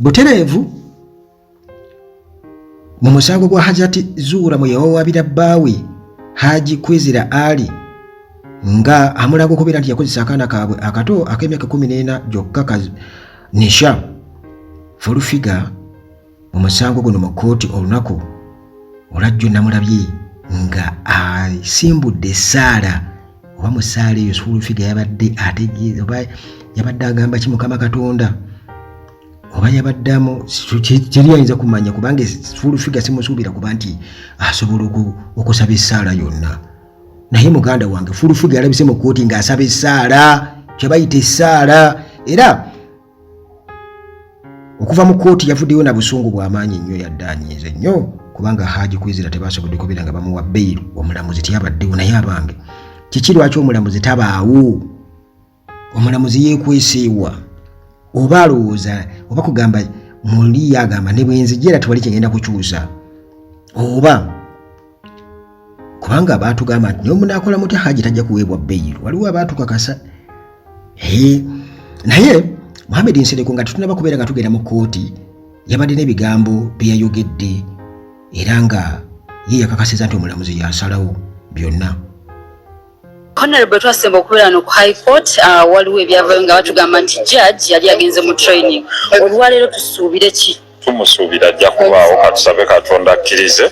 Butereevu mu musango gwa Hajati Zuura mwe yawabira bbaawe Haji Kwizera Ali nga amulaga okubeera nti yakozesa akaana kaabwe akato ak'emyaka 14 gyokka Nisha full figure mu musango guno mu kkooti olunaku olwajjo namulabye nga asimbudde Saara oba mu Saara eyo full figure yabadde ategeeza oba yabadde agamba ki Mukama Katonda oba yabaddamu kiri ayinza kumanya kubanga full figure simusuubira kuba nti asobola okusaba Saara yonna naye muganda wange full figure alabise mu kkooti ng'asaba Saara kye bayita Saara era okuva mu kkooti yavuddeyo na busungu bw'amaanyi nnyo yaddaanyiize nnyo kubanga Haji Kwizera tebasobodde kubeera nga bamuwa bbeeru omulamuzi teyabaddewo naye abange kiki lwaki omulamuzi tabaawo omulamuzi yeekweseewa oba alowooza oba kugamba muli yagamba ne bwenzijera tewali kyengenda kukyusa oba kubanga abaatugamba nti omunaakola muti Haji tajja kuweebwa bbeeru waliwo abaatukakasa naye Mohamed Nsereko nga tutunaba kubeera nga tugenda mu kkooti yabadde n'ebigambo bye yayogedde era nga ye yakakasiza nti omulamuzi yasalawo byonna. Honorable twasemba okubeera no ku High Court waliwo ebyavayo nga batugamba nti judge yali agenze mu training olwaleero tusuubire ki? Tumusuubira ajja kubaawo katusabe Katonda akkirize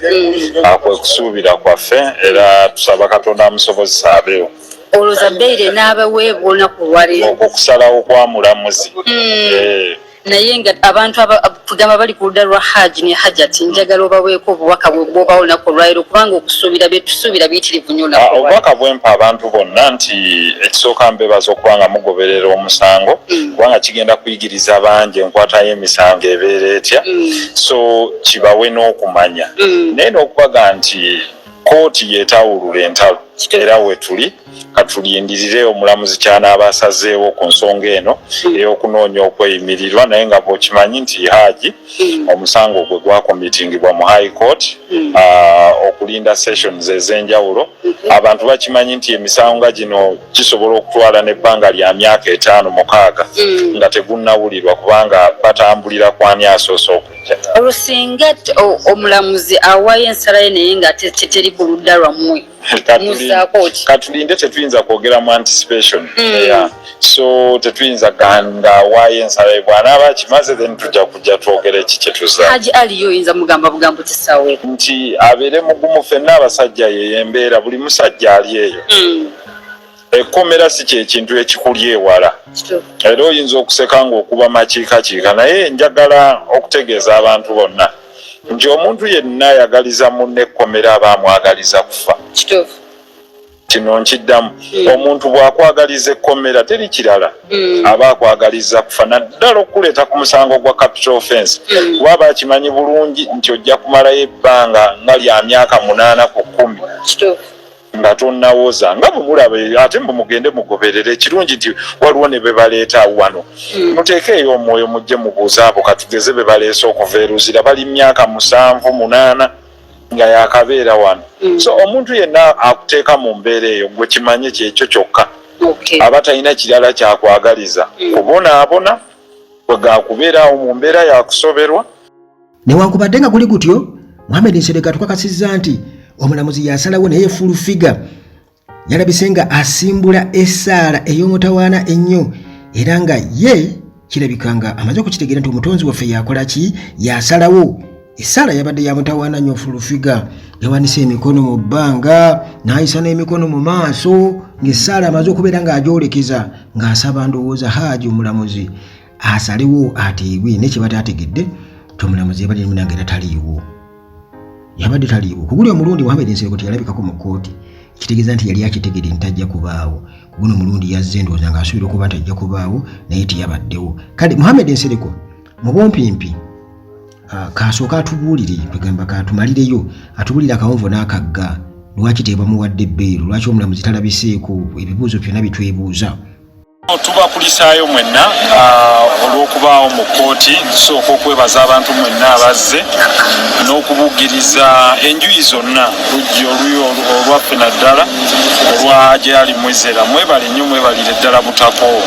kwe kusuubira kwaffe era tusaba Katonda amusobozesa abeewo. Olowooza bbeeyi n'abaweebwa olunaku olwaleero okusalawo kwa mulamuzi naye nga abantu abagamba bali ku ludda lwa Haji ne Hajati njagala obaweeko obubaka bw'obawo olunaku olwaleero kubanga okusuubira bye tusuubira biyitirivu nnyo olunaku obubaka bwempa abantu bonna nti ekisooka mbebaza okubanga mugoberera omusango kubanga kigenda kuyigiriza bangi enkwata y'emisango ebeera etya so kibawe n'okumanya naye n'okubaga nti kooti yeetawulula entalo era we tuli katulindirire omulamuzi kyanaaba asazeewo ku nsonga eno ey'okunoonya okweyimirirwa naye nga bw'okimanyi nti Haji omusango gwe gwakomitingibwa mu High Court okulinda sessions ez'enjawulo abantu bakimanyi nti emisango nga gino kisobola okutwala n'ebbanga lya myaka 5-6 nga tegunnawulirwa kubanga batambulira kwani asoose okujja. Olusinga omulamuzi awaayo ensala ye naye nga teteri ku ludda lwammwe katulinde tetuyinza kwogera mu anticipation so tetuyinza ganga waayo ensala ye bw'anaaba akimaze then tujja kujja twogere ki kye tuzza. Haji aliyo oyinza mugamba bugambo kisawe nti abeere mugumu ffenna abasajja yeyembeera buli musajja ali eyo ekkomera si kyekintu ekikuli ewala era oyinza okuseka ng'okuba makiikakiika naye njagala okutegeeza abantu bonna nti omuntu yenna ayagaliza munne ekkomera aba amwagaliza kufa. Kino nkiddamu omuntu bw'akwagaliza ekkomera teri kirala aba akwagaliza kufa naddala okuleeta ku musango gwa capital offense waba akimanyi bulungi nti ojja kumalayo ebbanga nga lya myaka 8 ku 10 nga tonnawoza nga bwe mulaba ate mugende mugoberere ekirungi nti waliwo ne be baleeta wano muteekeeyo omwoyo mujje mubuuza abo katugeze be baleese okuva eruzira bali myaka 7-8 nga yakabeera wano so omuntu yenna akuteeka mu mbeera eyo gwe kimanye kyekyo kyokka aba talina kirala kyakwagaliza kubonaabona bwe gakubeeraawo mu mbeera yakusoberwa. Newankubadde nga kuli gutyo Mohamed Nsereko tukakasizza nti omulamuzi yasalawo naye full figure yalabise nga asimbula Saara ey'omutawaana ennyo era nga ye kirabika nga amaze okukitegeera nti omutonzi waffe yakola ki yasalawo Saara yabadde yamutawaana nnyo full figure yawanise emikono mu bbanga n'ayisa n'emikono mu maaso ng'Saara amaze okubeera ng'agyolekeza ng'asaba ndowooza Haji omulamuzi asalewo ateebwe nekibadde ategedde omulamuzi yabadde munange era taliiwo yabadde taliiwo kuguli omulundi Mohamed Nsereko teyalabikako mu kkooti kitegeeza nti yali akitegedde ntajja kubaawo guno omulundi yazze ndowooza ng'asuubira okuba nti ajja kubaawo naye teyabaddewo kale Mohamed Nsereko mu bumpimpi kasooka atubuulire tugamba katumalireyo atubuulire akawonvu n'akagga lwaki tebamuwadde bbeeru lwaki omulamuzi talabiseeko ebibuuzo byonna bitwebuuza. Tubakulisaayo mwenna olw'okubaawo mu kkooti tusooka okwebaza abantu mwenna abazze n'okubugiriza enjuyi zonna lujja oluyi olwaffe naddala olwa gyali mwezera mwebale nnyo mwebalire ddala butakoowa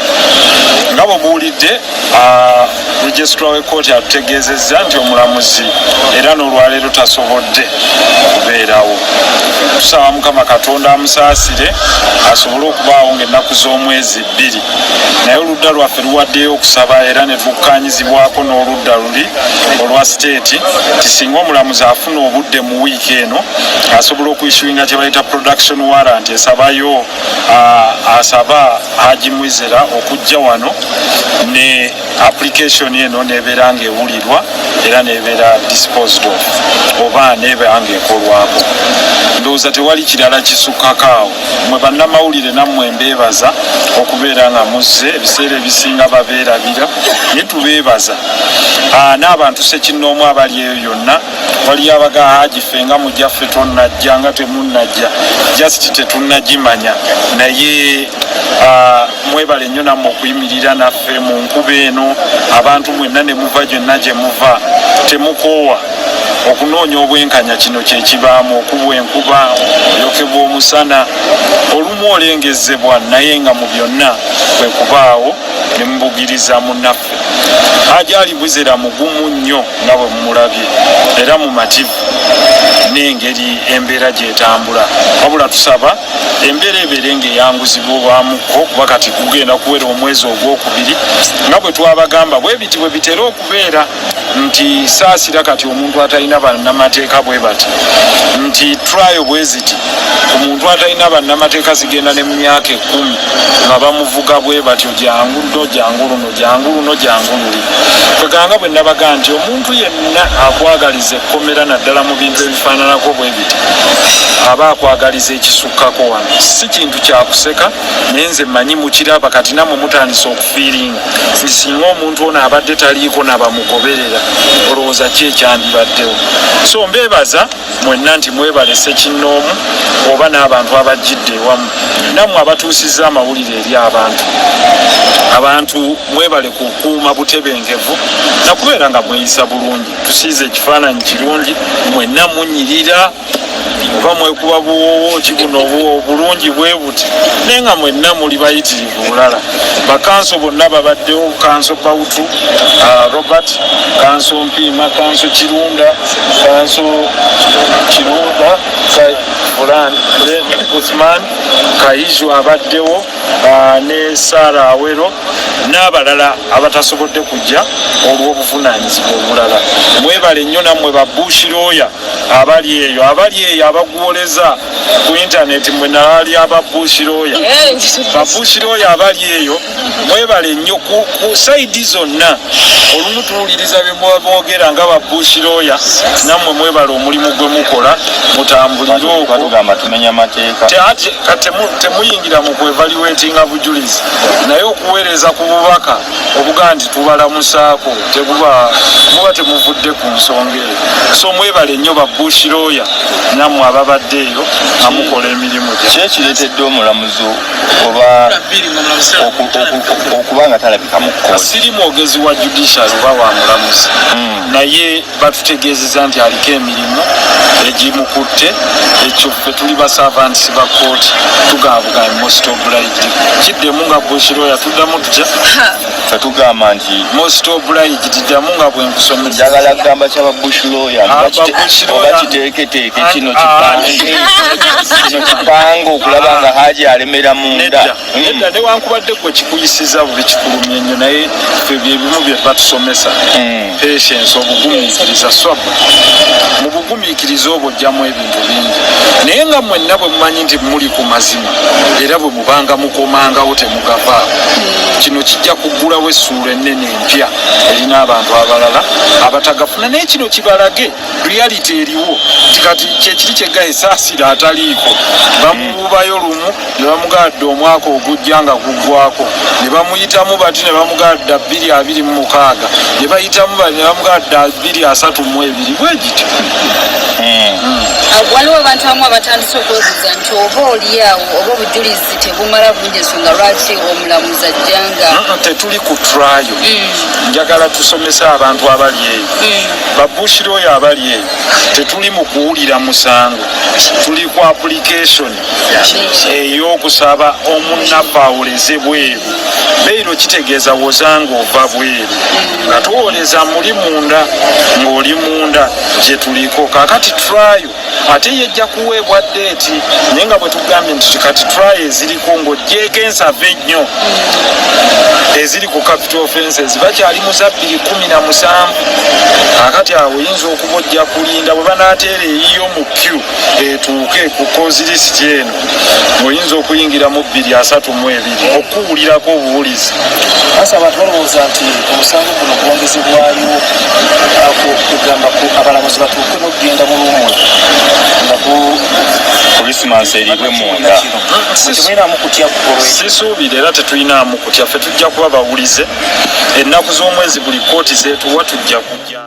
nga bwe buwulidde registrar w'ekkooti atutegeezezza nti omulamuzi era n'olwaleero tasobodde kubeerawo. Tusaba Mukama Katonda amusaasire asobole okubaawo ng'ennaku z'omwezi 2, naye oludda lwaffe luwaddeyo okusaba era ne tukkaanyizibwako n'oludda luli olwa state ti singa omulamuzi afuna obudde mu wiiki eno asobola okuyissuinga kye bayita production warrant, esabayo asaba Haji Mwizera okujja wano ne application eno nebeera ng'ewulirwa era nebeera disposed of oba nebeera ng'ekolwako. Ndowooza tewali kirala kisukkakaawo. Mwe bannamawulire nammwe mbeebaza okubeera nga muzze ebiseera ebisinga babeerabira, naye tubeebaza n'abantu Ssekinnoomu abali eyo yonna. Waliyo abaga Haji ffe nga mujjaffe tonnajja nga temunnajja just tetunnagimanya, naye mwebale nnyo nammwe okuyimirira naffe mu nkuba eno. Abantu mwenna ne muva gyonna gye muva temukoowa okunoonya obwenkanya. Kino kye kibaamu okubwa enkuba, oyokebwa omusana, olumu olengezebwa, naye nga mu byonna kwe kubaawo ne mubugiriza munnaffe. Haji Ali Mwizera mugumu nnyo nga bwe mumulabye era mumativu n'engeri embeera gyetambula, wabula tusaba embeera ebeere ng'eyanguzibwamuko kuba kati kugenda kuwera omwezi ogwokubiri nga bwe twabagamba bwe biti bwe bitera okubeera nti saasira kati omuntu atalina bannamateeka bwe bati nti trial bwe ziti omuntu atalina bannamateeka zigenda ne mu myaka 10 nga bamuvuga bwe batyo jangu ndo jangu luno jangu luno jangu luli. Kweganga bwe nabaga nti omuntu yenna akwagaliza ekkomera naddala mu bintu ebifaananako bwe biti aba akwagaliza ekisukkako wano. Si kintu kyakuseka naye nze mmanyi mukiraba kati nammwe mutandisa okufiiringa nti singa omuntu ono abadde taliiko nabamugoberera olowooza ki ekyandibaddewo. So mbeebaza mwenna nti mwebale Ssekinnoomu oba n'abantu abajjidde ewamu, nammwe abatuusizza amawulire eri abantu mwebale kukuuma butebenkevu nakubeera nga mweyisa bulungi. Tusiize ekifaananyi kirungi, mwenna munyirira oba mwekuba buwoowo kibuno obulungi bwe buti naye nga mwenna muli bayitirivu bulala. Bakanso bonna babaddewo, Kanso Bawutu, Robert, Kanso Mpiima, Kanso Kirunda, Kanso Kirunda, Usman Kaizu abaddewo ne Sara Awero n'abalala abatasobodde kujja olw'obuvunaanyizibwa obulala. Mwebale nnyo nammwe Babushirooya abali eyo abaguwoleza ku intaneti mwe nalali Babushirooya abali eyo mwebale nnyo ku saidi zonna. Olumu tuwuliriza bye mwogera nga Babushirooya, nammwe mwebale omulimu gwe mukola mutambulire okwo. Tumenya mateeka temuyingira mu kwevaluatinga bujulizi naye okuweereza ku bubaka obuga nti tubalamusaako muba temuvudde ku nsonga eyo. So mwebale nnyo Babushirooya nammwe ababadde eyo nga mukola emirimu gye. Ki ekireetedde omulamuzi oba okuba nga talabika mu kkooti? Siri mwogezi wa judicial oba wa mulamuzi, naye batutegeezeza nti aliko emirimu egimukutte. Ekyo ffe tuli basavansi ba kkooti tugabuga most obliged. Kiddemu nga Bushirooya tuddamu tutya? Ffe tugamba nti most obliged tiddamu nga bwe nkusomesa. Njagala kugamba kya Babushirooya oba kiteeketeeke kino kipange okulaba nga Haji alemera munda. Nedda newankubadde gwe kikuyisiza buli kikulumya ennyo naye ffe byebimu bye batusomesa. Patience, obugumiikiriza, swaba. Mu bugumiikiriza obwo ojjamu ebintu bingi. Naye nga mwenna bwe mumanyi nti muli ku mazima era bwe mubanga mukomangawo temugavaako, kino kijja kuggulawo essuula ennene empya erina abantu abalala abatagafuna. Naye kino kibalage reality eriwo kati kyekiri kyeggaye saasira ataliiko. Bamubuubayo lumu ne bamugaadde omwaka ogujja nga guggwako, ne bamuyitamu bati ne bamugaadda 226, ne bayitamu bati ne bamugaadda 232 bwe gityo. waliwo abantu abamu abatandise okwebuuza nti oba oliawo oba obujulizi tebumala bulungi ensonga lwaki omulamuzi ajjanga tetuli ku trial njagala tusomese abantu abali eyo babushiro oyo abali eyo tetuli mu kuwulira musango tuli ku application ey'okusaba omunnafu awoleze bweru beero kitegeeza wozanga ova bweru nga tuwoleza muli munda ng'oli munda gye tuliko kakati trial ate yejja kuweebwa deeti naye nga bwe tugambye nti kati trial eziriko ng'ogyeko ensave ennyo eziri ku capital offenses bakyali mu za 2017 kakati awo oyinza okuba ojja kulinda bwe banaateera eyiyo mu q etuuke ku cause list eno oyinza okuyingira mu 232 okuwulirako obuwulizi asa abantu balowooza nti omusango guno gwongezebwayo kugamba abalamuzi batuuke n'okugenda mu lumu nga Christmas eribwe munda temwinaamu kutya sisuubira era tetulinamu kutya ffe tujja kuba bawulize ennaku z'omwezi buli kooti zetuwa tujja kujja